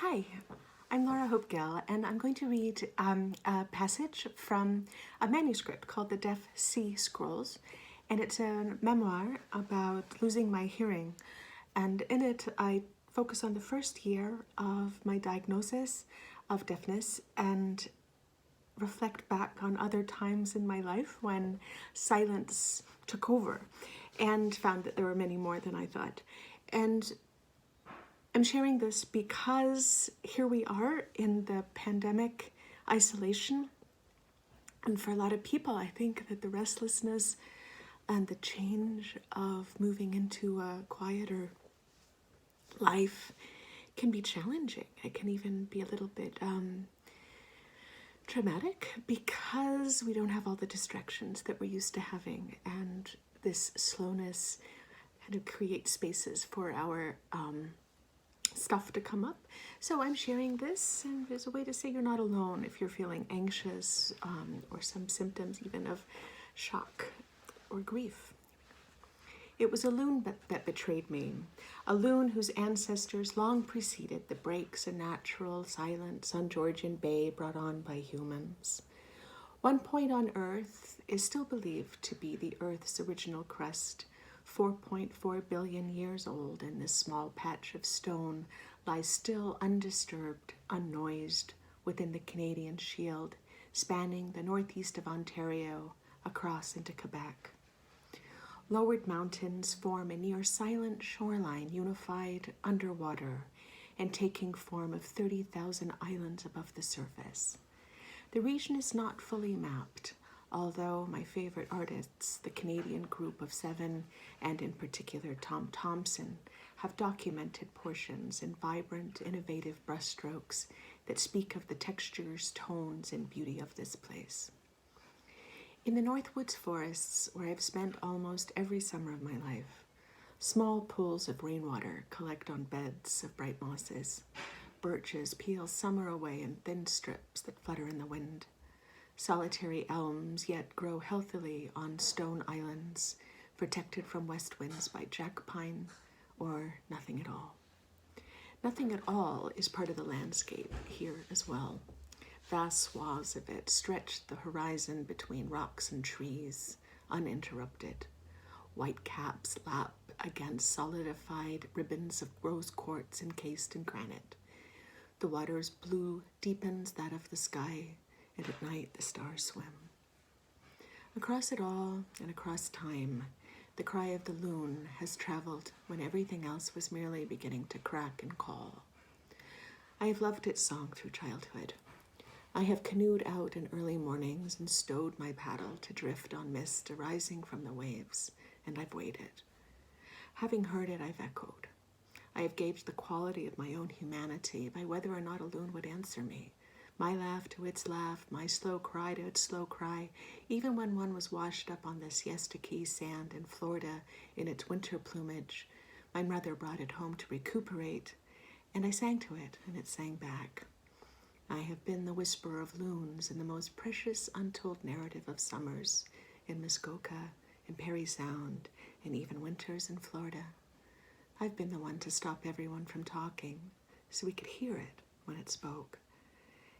Hi, I'm Laura Hope-Gill, and I'm going to read a passage from a manuscript called The Deaf Sea Scrolls, and it's a memoir about losing my hearing. And in it, I focus on the first year of my diagnosis of deafness and reflect back on other times in my life when silence took over, and found that there were many more than I thought. And I'm sharing this because here we are in the pandemic isolation. And for a lot of people, I think that the restlessness and the change of moving into a quieter life can be challenging. It can even be a little bit traumatic because we don't have all the distractions that we're used to having. And this slowness kind of creates spaces for our stuff to come up. So I'm sharing this, and there's a way to say you're not alone if you're feeling anxious or some symptoms even of shock or grief. It was a loon that betrayed me, a loon whose ancestors long preceded the breaks in natural silence on Georgian Bay brought on by humans. One point on Earth is still believed to be the Earth's original crust. 4.4 billion years old, and this small patch of stone lies still undisturbed, unnoised within the Canadian Shield, spanning the northeast of Ontario across into Quebec. Lowered mountains form a near silent shoreline unified underwater and taking form of 30,000 islands above the surface. The region is not fully mapped, although my favorite artists, the Canadian group of 7, and in particular Tom Thompson, have documented portions in vibrant, innovative brushstrokes that speak of the textures, tones, and beauty of this place. In the Northwoods forests, where I've spent almost every summer of my life, small pools of rainwater collect on beds of bright mosses. Birches peel summer away in thin strips that flutter in the wind. Solitary elms yet grow healthily on stone islands, protected from west winds by jack pine or nothing at all. Nothing at all is part of the landscape here as well. Vast swaths of it stretch the horizon between rocks and trees, uninterrupted. White caps lap against solidified ribbons of rose quartz encased in granite. The water's blue deepens that of the sky, and at night the stars swim. Across it all and across time, the cry of the loon has traveled when everything else was merely beginning to crack and call. I have loved its song through childhood. I have canoed out in early mornings and stowed my paddle to drift on mist arising from the waves, and I've waited. Having heard it, I've echoed. I have gauged the quality of my own humanity by whether or not a loon would answer me. My laugh to its laugh, my slow cry to its slow cry, even when one was washed up on the Siesta Key sand in Florida in its winter plumage. My mother brought it home to recuperate, and I sang to it, and it sang back. I have been the whisperer of loons in the most precious untold narrative of summers in Muskoka, in Perry Sound, and even winters in Florida. I've been the one to stop everyone from talking so we could hear it when it spoke.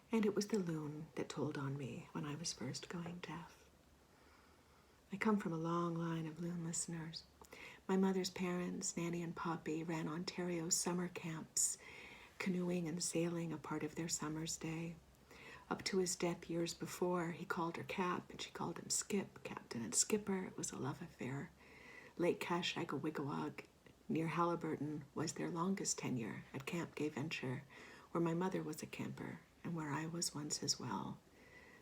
And it was the loon that told on me when I was first going deaf. I come from a long line of loon listeners. My mother's parents, Nanny and Poppy, ran Ontario's summer camps, canoeing and sailing a part of their summer's day. Up to his death years before, he called her Cap, and she called him Skip, Captain and Skipper. It was a love affair. Lake Kashagawigawag, near Halliburton, was their longest tenure at Camp Gay Venture, where my mother was a camper, and where I was once as well.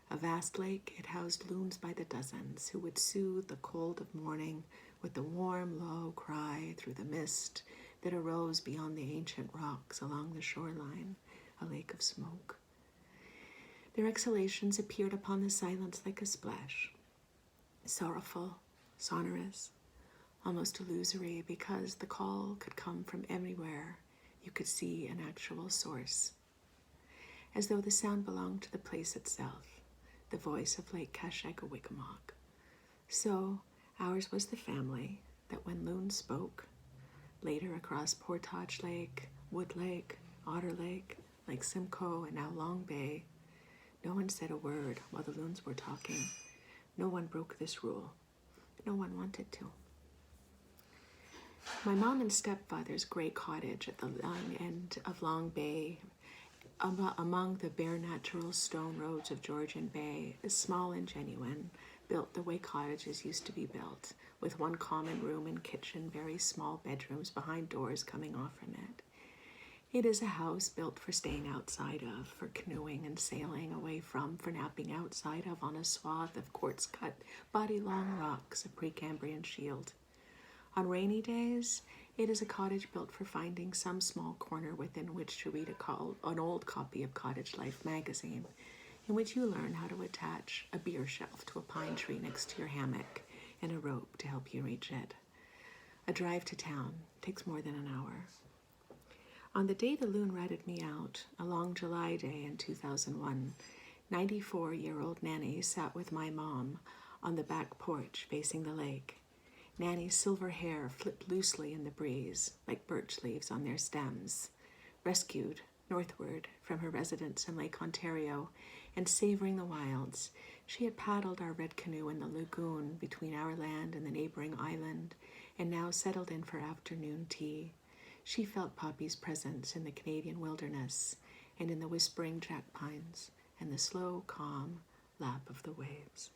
A vast lake, it housed loons by the dozens who would soothe the cold of morning with the warm, low cry through the mist that arose beyond the ancient rocks along the shoreline, a lake of smoke. Their exhalations appeared upon the silence like a splash, sorrowful, sonorous, almost illusory, because the call could come from anywhere. You could see an actual source, as though the sound belonged to the place itself, the voice of Lake Kashagawigawag. So ours was the family that when loons spoke, later across Portage Lake, Wood Lake, Otter Lake, like Simcoe and now Long Bay. No one said a word while the loons were talking. No one broke this rule. No one wanted to. My mom and stepfather's gray cottage at the long end of Long Bay, among the bare natural stone roads of Georgian Bay, is small and genuine, built the way cottages used to be built, with one common room and kitchen, very small bedrooms behind doors coming off from it. It is a house built for staying outside of, for canoeing and sailing away from, for napping outside of on a swath of quartz-cut, body-long rocks, a Precambrian shield. On rainy days, it is a cottage built for finding some small corner within which to read an old copy of Cottage Life magazine, in which you learn how to attach a beer shelf to a pine tree next to your hammock and a rope to help you reach it. A drive to town takes more than an hour. On the day the loon ratted me out, a long July day in 2001, 94-year-old Nanny sat with my mom on the back porch facing the lake. Nanny's silver hair flipped loosely in the breeze, like birch leaves on their stems. Rescued northward from her residence in Lake Ontario and savoring the wilds, she had paddled our red canoe in the lagoon between our land and the neighboring island, and now settled in for afternoon tea. She felt Poppy's presence in the Canadian wilderness and in the whispering jack pines and the slow, calm lap of the waves.